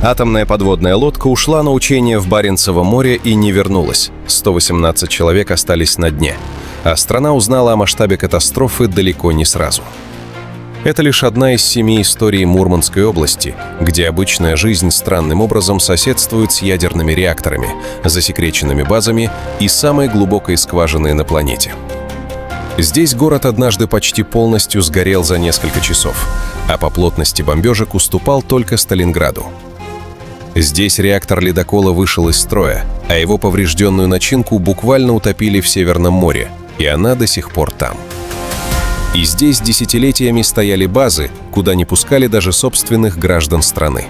Атомная подводная лодка ушла на учение в Баренцево море и не вернулась. 118 человек остались на дне. А страна узнала о масштабе катастрофы далеко не сразу. Это лишь одна из 7 историй Мурманской области, где обычная жизнь странным образом соседствует с ядерными реакторами, засекреченными базами и самой глубокой скважиной на планете. Здесь город однажды почти полностью сгорел за несколько часов, а по плотности бомбежек уступал только Сталинграду. Здесь реактор ледокола вышел из строя, а его поврежденную начинку буквально утопили в Северном море, и она до сих пор там. И здесь десятилетиями стояли базы, куда не пускали даже собственных граждан страны.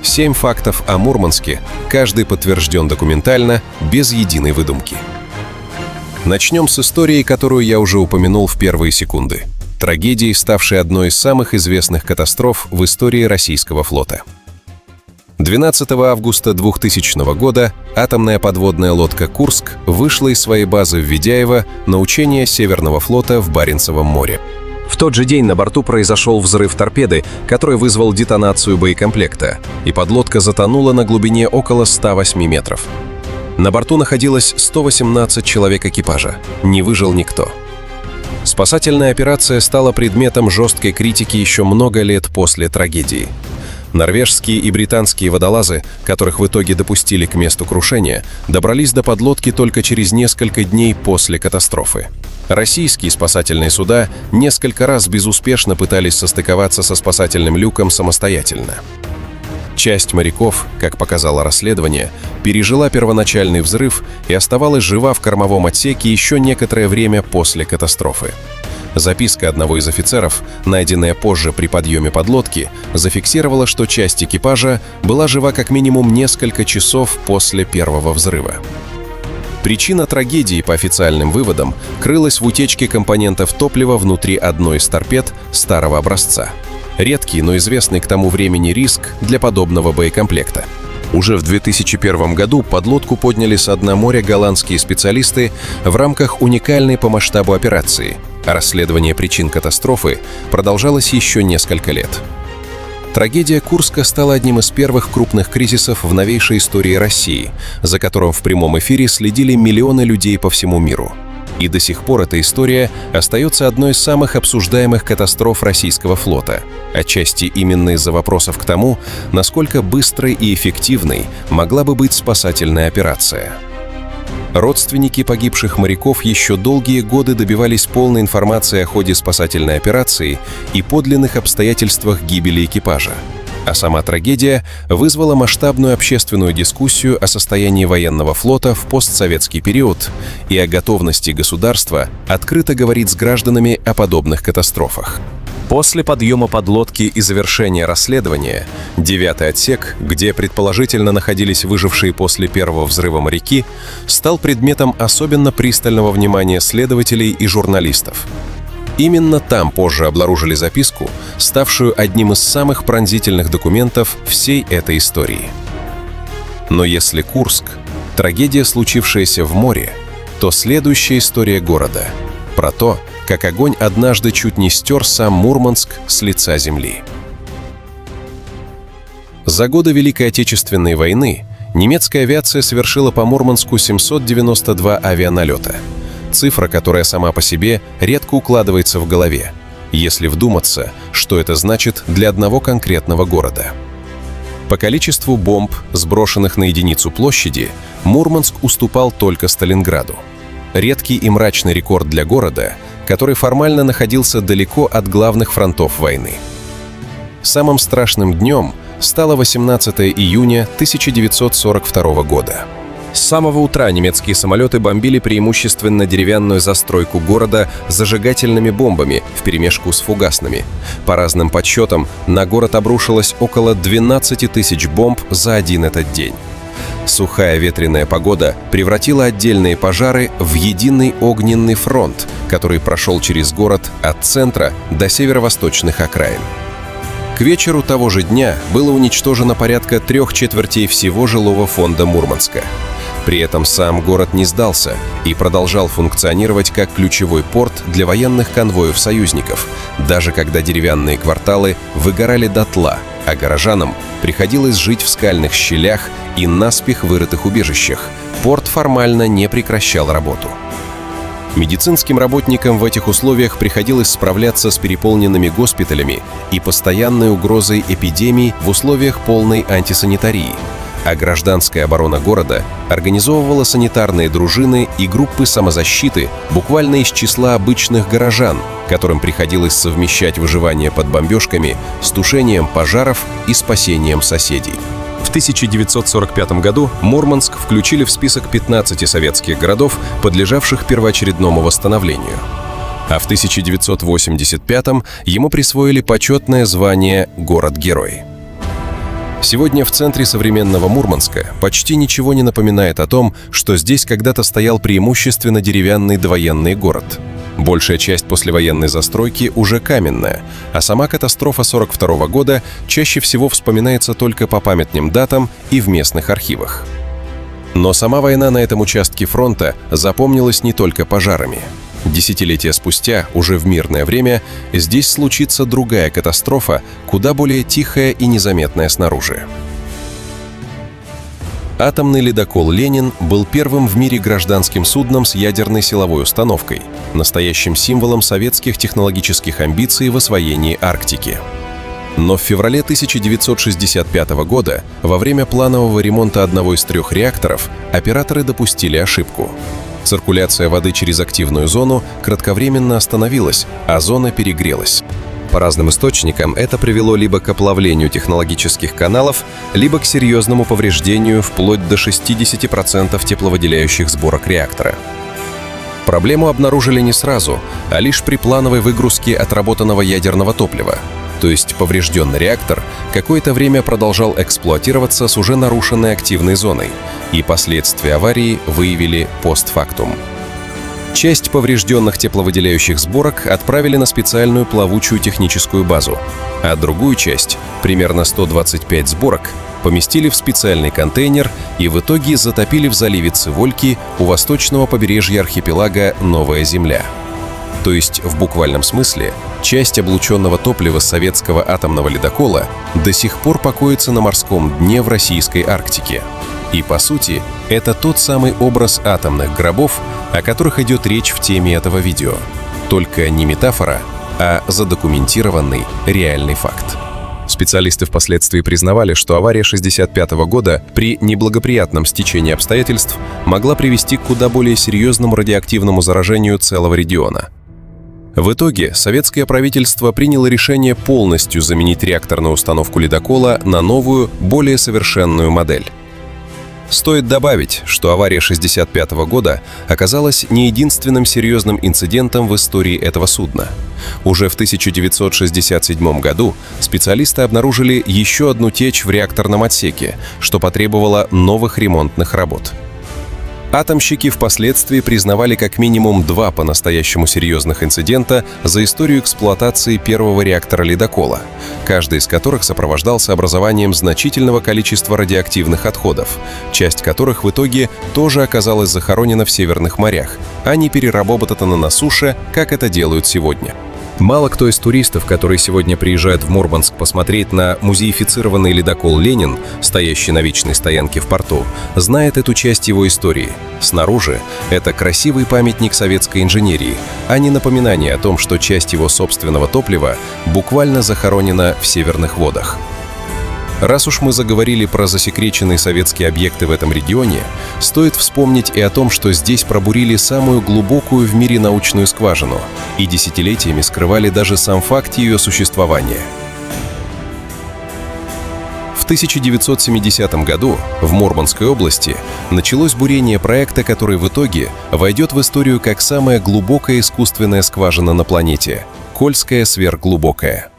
7 фактов о Мурманске, каждый подтвержден документально, без единой выдумки. Начнем с истории, которую я уже упомянул в первые секунды. Трагедии, ставшей одной из самых известных катастроф в истории российского флота. 12 августа 2000 года атомная подводная лодка «Курск» вышла из своей базы в Ведяево на учение Северного флота в Баренцевом море. В тот же день на борту произошел взрыв торпеды, который вызвал детонацию боекомплекта, и подлодка затонула на глубине около 108 метров. На борту находилось 118 человек экипажа. Не выжил никто. Спасательная операция стала предметом жесткой критики еще много лет после трагедии. Норвежские и британские водолазы, которых в итоге допустили к месту крушения, добрались до подлодки только через несколько дней после катастрофы. Российские спасательные суда несколько раз безуспешно пытались состыковаться со спасательным люком самостоятельно. Часть моряков, как показало расследование, пережила первоначальный взрыв и оставалась жива в кормовом отсеке еще некоторое время после катастрофы. Записка одного из офицеров, найденная позже при подъеме подлодки, зафиксировала, что часть экипажа была жива как минимум несколько часов после первого взрыва. Причина трагедии, по официальным выводам, крылась в утечке компонентов топлива внутри одной из торпед старого образца. Редкий, но известный к тому времени риск для подобного боекомплекта. Уже в 2001 году подлодку подняли со дна моря голландские специалисты в рамках уникальной по масштабу операции, а расследование причин катастрофы продолжалось еще несколько лет. Трагедия Курска стала одним из первых крупных кризисов в новейшей истории России, за которым в прямом эфире следили миллионы людей по всему миру. И до сих пор эта история остается одной из самых обсуждаемых катастроф российского флота, отчасти именно из-за вопросов к тому, насколько быстрой и эффективной могла бы быть спасательная операция. Родственники погибших моряков еще долгие годы добивались полной информации о ходе спасательной операции и подлинных обстоятельствах гибели экипажа. А сама трагедия вызвала масштабную общественную дискуссию о состоянии военного флота в постсоветский период и о готовности государства открыто говорить с гражданами о подобных катастрофах. После подъема подлодки и завершения расследования, 9-й отсек, где предположительно находились выжившие после первого взрыва моряки, стал предметом особенно пристального внимания следователей и журналистов. Именно там позже обнаружили записку, ставшую одним из самых пронзительных документов всей этой истории. Но если Курск — трагедия, случившаяся в море, то следующая история города — про то, как огонь однажды чуть не стер сам Мурманск с лица земли. За годы Великой Отечественной войны немецкая авиация совершила по Мурманску 792 авианалета. Цифра, которая сама по себе редко укладывается в голове, если вдуматься, что это значит для одного конкретного города. По количеству бомб, сброшенных на единицу площади, Мурманск уступал только Сталинграду. Редкий и мрачный рекорд для города, который формально находился далеко от главных фронтов войны. Самым страшным днем стало 18 июня 1942 года. С самого утра немецкие самолеты бомбили преимущественно деревянную застройку города зажигательными бомбами вперемешку с фугасными. По разным подсчетам, на город обрушилось около 12 тысяч бомб за один этот день. Сухая ветреная погода превратила отдельные пожары в единый огненный фронт, который прошел через город от центра до северо-восточных окраин. К вечеру того же дня было уничтожено порядка 3/4 всего жилого фонда Мурманска. При этом сам город не сдался и продолжал функционировать как ключевой порт для военных конвоев союзников, даже когда деревянные кварталы выгорали дотла, а горожанам приходилось жить в скальных щелях и наспех вырытых убежищах. Порт формально не прекращал работу. Медицинским работникам в этих условиях приходилось справляться с переполненными госпиталями и постоянной угрозой эпидемий в условиях полной антисанитарии, а гражданская оборона города организовывала санитарные дружины и группы самозащиты буквально из числа обычных горожан, которым приходилось совмещать выживание под бомбежками с тушением пожаров и спасением соседей. В 1945 году Мурманск включили в список 15 советских городов, подлежавших первоочередному восстановлению. А в 1985 ему присвоили почетное звание «Город-герой». Сегодня в центре современного Мурманска почти ничего не напоминает о том, что здесь когда-то стоял преимущественно деревянный довоенный город. Большая часть послевоенной застройки уже каменная, а сама катастрофа 1942 года чаще всего вспоминается только по памятным датам и в местных архивах. Но сама война на этом участке фронта запомнилась не только пожарами. Десятилетия спустя, уже в мирное время, здесь случится другая катастрофа, куда более тихая и незаметная снаружи. Атомный ледокол «Ленин» был первым в мире гражданским судном с ядерной силовой установкой, настоящим символом советских технологических амбиций в освоении Арктики. Но в феврале 1965 года, во время планового ремонта одного из 3 реакторов, операторы допустили ошибку. Циркуляция воды через активную зону кратковременно остановилась, а зона перегрелась. По разным источникам это привело либо к оплавлению технологических каналов, либо к серьезному повреждению вплоть до 60% тепловыделяющих сборок реактора. Проблему обнаружили не сразу, а лишь при плановой выгрузке отработанного ядерного топлива. То есть поврежденный реактор какое-то время продолжал эксплуатироваться с уже нарушенной активной зоной, и последствия аварии выявили постфактум. Часть поврежденных тепловыделяющих сборок отправили на специальную плавучую техническую базу, а другую часть, примерно 125 сборок, поместили в специальный контейнер и в итоге затопили в заливе Цивольки у восточного побережья архипелага Новая Земля. То есть, в буквальном смысле, часть облученного топлива советского атомного ледокола до сих пор покоится на морском дне в российской Арктике. И, по сути, это тот самый образ атомных гробов, о которых идет речь в теме этого видео. Только не метафора, а задокументированный реальный факт. Специалисты впоследствии признавали, что авария 1965 года при неблагоприятном стечении обстоятельств могла привести к куда более серьезному радиоактивному заражению целого региона. В итоге советское правительство приняло решение полностью заменить реакторную установку ледокола на новую, более совершенную модель. Стоит добавить, что авария 1965 года оказалась не единственным серьезным инцидентом в истории этого судна. Уже в 1967 году специалисты обнаружили еще одну течь в реакторном отсеке, что потребовало новых ремонтных работ. Атомщики впоследствии признавали как минимум 2 по-настоящему серьезных инцидента за историю эксплуатации первого реактора ледокола, каждый из которых сопровождался образованием значительного количества радиоактивных отходов, часть которых в итоге тоже оказалась захоронена в северных морях, а не переработана на суше, как это делают сегодня. Мало кто из туристов, которые сегодня приезжают в Мурманск посмотреть на музеифицированный ледокол «Ленин», стоящий на вечной стоянке в порту, знает эту часть его истории. Снаружи это красивый памятник советской инженерии, а не напоминание о том, что часть его собственного топлива буквально захоронена в северных водах. Раз уж мы заговорили про засекреченные советские объекты в этом регионе, стоит вспомнить и о том, что здесь пробурили самую глубокую в мире научную скважину и десятилетиями скрывали даже сам факт ее существования. В 1970 году в Мурманской области началось бурение проекта, который в итоге войдет в историю как самая глубокая искусственная скважина на планете – Кольская сверхглубокая.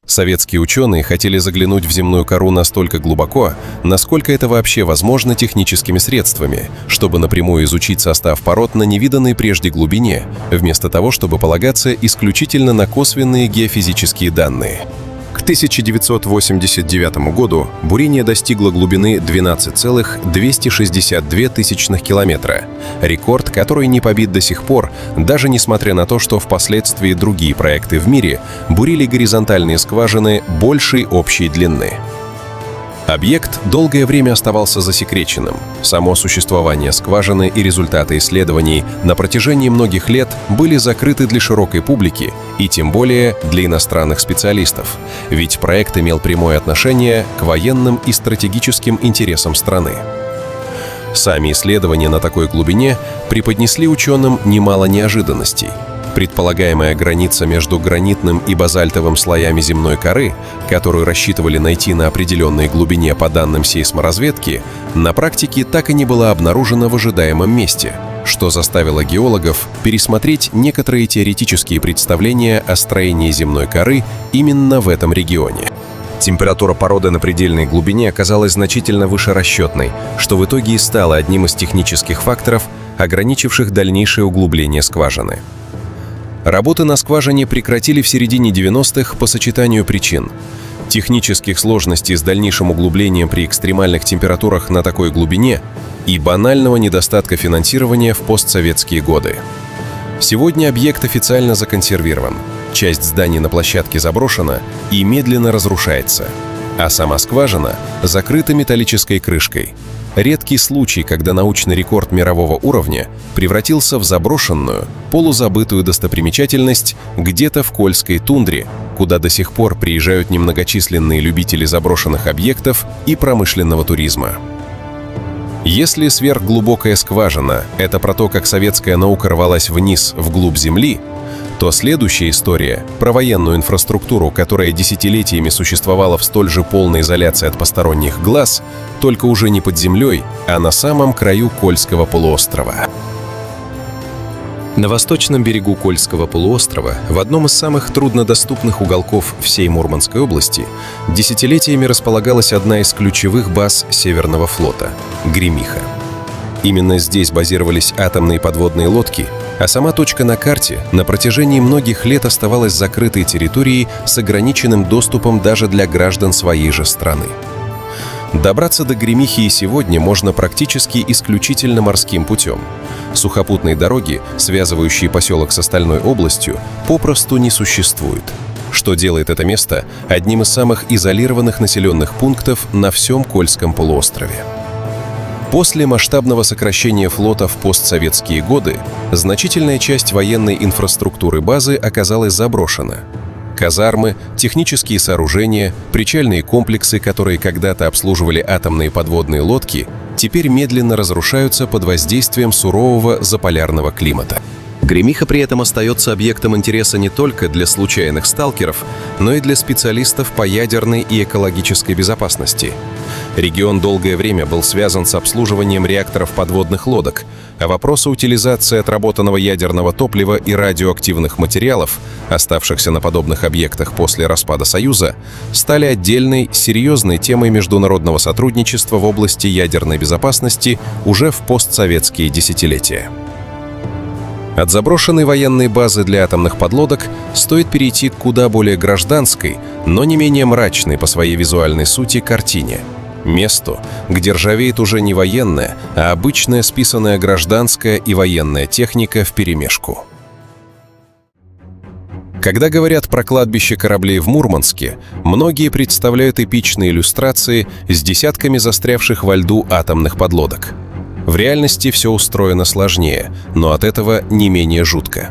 Советские ученые хотели заглянуть в земную кору настолько глубоко, насколько это вообще возможно техническими средствами, чтобы напрямую изучить состав пород на невиданной прежде глубине, вместо того, чтобы полагаться исключительно на косвенные геофизические данные. К 1989 году бурение достигло глубины 12,262 километра. Рекорд, который не побит до сих пор, даже несмотря на то, что впоследствии другие проекты в мире бурили горизонтальные скважины большей общей длины. Объект долгое время оставался засекреченным. Само существование скважины и результаты исследований на протяжении многих лет были закрыты для широкой публики и тем более для иностранных специалистов, ведь проект имел прямое отношение к военным и стратегическим интересам страны. Сами исследования на такой глубине преподнесли ученым немало неожиданностей. Предполагаемая граница между гранитным и базальтовым слоями земной коры, которую рассчитывали найти на определенной глубине по данным сейсморазведки, на практике так и не была обнаружена в ожидаемом месте, что заставило геологов пересмотреть некоторые теоретические представления о строении земной коры именно в этом регионе. Температура породы на предельной глубине оказалась значительно выше расчетной, что в итоге и стало одним из технических факторов, ограничивших дальнейшее углубление скважины. Работы на скважине прекратили в середине 90-х по сочетанию причин: технических сложностей с дальнейшим углублением при экстремальных температурах на такой глубине и банального недостатка финансирования в постсоветские годы. Сегодня объект официально законсервирован, часть зданий на площадке заброшена и медленно разрушается, а сама скважина закрыта металлической крышкой. Редкий случай, когда научный рекорд мирового уровня превратился в заброшенную, полузабытую достопримечательность где-то в Кольской тундре, куда до сих пор приезжают немногочисленные любители заброшенных объектов и промышленного туризма. Если сверхглубокая скважина — это про то, как советская наука рвалась вниз, вглубь Земли, то следующая история про военную инфраструктуру, которая десятилетиями существовала в столь же полной изоляции от посторонних глаз, только уже не под землей, а на самом краю Кольского полуострова. На восточном берегу Кольского полуострова, в одном из самых труднодоступных уголков всей Мурманской области, десятилетиями располагалась одна из ключевых баз Северного флота — Гремиха. Именно здесь базировались атомные подводные лодки, а сама точка на карте на протяжении многих лет оставалась закрытой территорией с ограниченным доступом даже для граждан своей же страны. Добраться до Гремихи и сегодня можно практически исключительно морским путем. Сухопутной дороги, связывающей поселок с остальной областью, попросту не существует, что делает это место одним из самых изолированных населенных пунктов на всем Кольском полуострове. После масштабного сокращения флота в постсоветские годы значительная часть военной инфраструктуры базы оказалась заброшена. Казармы, технические сооружения, причальные комплексы, которые когда-то обслуживали атомные подводные лодки, теперь медленно разрушаются под воздействием сурового заполярного климата. Гремиха при этом остается объектом интереса не только для случайных сталкеров, но и для специалистов по ядерной и экологической безопасности. Регион долгое время был связан с обслуживанием реакторов подводных лодок, а вопросы утилизации отработанного ядерного топлива и радиоактивных материалов, оставшихся на подобных объектах после распада Союза, стали отдельной, серьезной темой международного сотрудничества в области ядерной безопасности уже в постсоветские десятилетия. От заброшенной военной базы для атомных подлодок стоит перейти к куда более гражданской, но не менее мрачной по своей визуальной сути картине. Месту, где ржавеет уже не военная, а обычная списанная гражданская и военная техника вперемешку. Когда говорят про кладбище кораблей в Мурманске, многие представляют эпичные иллюстрации с десятками застрявших во льду атомных подлодок. В реальности все устроено сложнее, но от этого не менее жутко.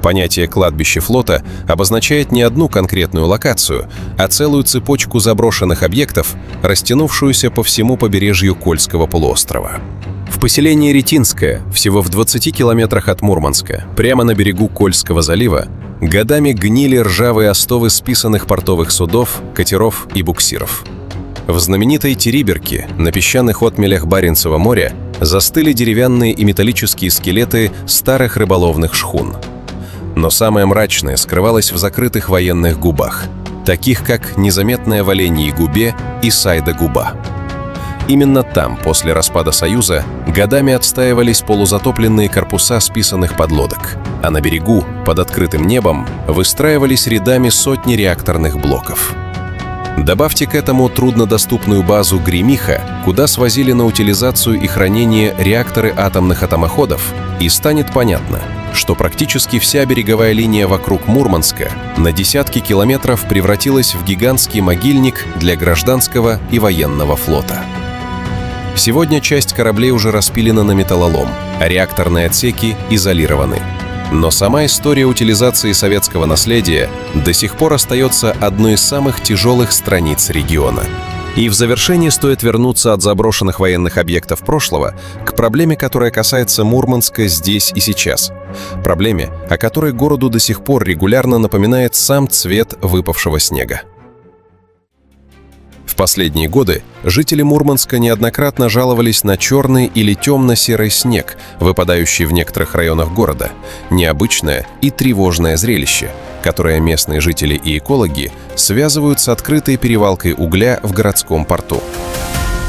Понятие «кладбище флота» обозначает не одну конкретную локацию, а целую цепочку заброшенных объектов, растянувшуюся по всему побережью Кольского полуострова. В поселении Ретинское, всего в 20 километрах от Мурманска, прямо на берегу Кольского залива, годами гнили ржавые остовы списанных портовых судов, катеров и буксиров. В знаменитой Териберке, на песчаных отмелях Баренцева моря, застыли деревянные и металлические скелеты старых рыболовных шхун. Но самое мрачное скрывалось в закрытых военных губах, таких как незаметная в Оленьей губе и Сайда-губа. Именно там, после распада Союза, годами отстаивались полузатопленные корпуса списанных подлодок, а на берегу, под открытым небом, выстраивались рядами сотни реакторных блоков. Добавьте к этому труднодоступную базу Гремиха, куда свозили на утилизацию и хранение реакторы атомных атомоходов, и станет понятно, что практически вся береговая линия вокруг Мурманска на десятки километров превратилась в гигантский могильник для гражданского и военного флота. Сегодня часть кораблей уже распилена на металлолом, а реакторные отсеки изолированы. Но сама история утилизации советского наследия до сих пор остается одной из самых тяжелых страниц региона. И в завершении стоит вернуться от заброшенных военных объектов прошлого к проблеме, которая касается Мурманска здесь и сейчас. Проблеме, о которой городу до сих пор регулярно напоминает сам цвет выпавшего снега. В последние годы жители Мурманска неоднократно жаловались на черный или темно-серый снег, выпадающий в некоторых районах города. Необычное и тревожное зрелище, которое местные жители и экологи связывают с открытой перевалкой угля в городском порту.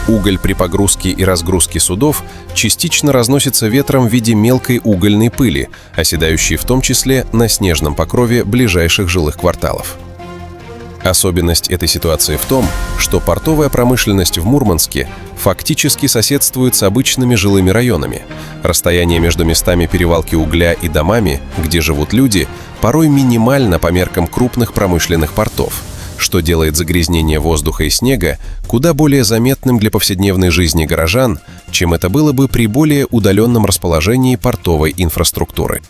Уголь при погрузке и разгрузке судов частично разносится ветром в виде мелкой угольной пыли, оседающей в том числе на снежном покрове ближайших жилых кварталов. Особенность этой ситуации в том, что портовая промышленность в Мурманске фактически соседствует с обычными жилыми районами. Расстояние между местами перевалки угля и домами, где живут люди, порой минимально по меркам крупных промышленных портов, что делает загрязнение воздуха и снега куда более заметным для повседневной жизни горожан, чем это было бы при более удаленном расположении портовой инфраструктуры.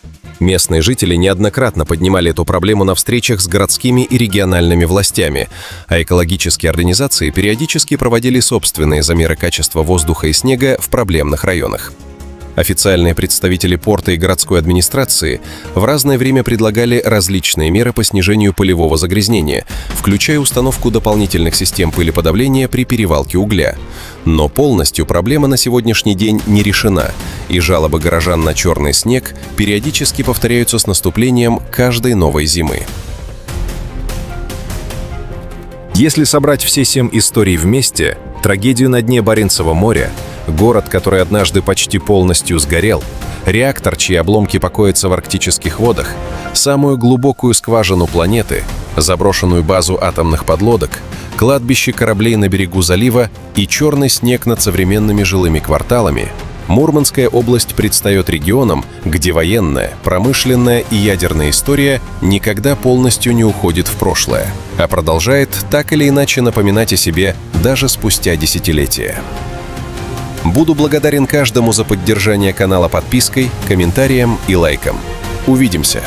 Местные жители неоднократно поднимали эту проблему на встречах с городскими и региональными властями, а экологические организации периодически проводили собственные замеры качества воздуха и снега в проблемных районах. Официальные представители порта и городской администрации в разное время предлагали различные меры по снижению пылевого загрязнения, включая установку дополнительных систем пылеподавления при перевалке угля. Но полностью проблема на сегодняшний день не решена, и жалобы горожан на черный снег периодически повторяются с наступлением каждой новой зимы. Если собрать все 7 историй вместе, трагедию на дне Баренцева моря, город, который однажды почти полностью сгорел, реактор, чьи обломки покоятся в арктических водах, самую глубокую скважину планеты, заброшенную базу атомных подлодок, кладбище кораблей на берегу залива и черный снег над современными жилыми кварталами, Мурманская область предстает регионом, где военная, промышленная и ядерная история никогда полностью не уходит в прошлое, а продолжает так или иначе напоминать о себе даже спустя десятилетия. Буду благодарен каждому за поддержание канала подпиской, комментарием и лайком. Увидимся!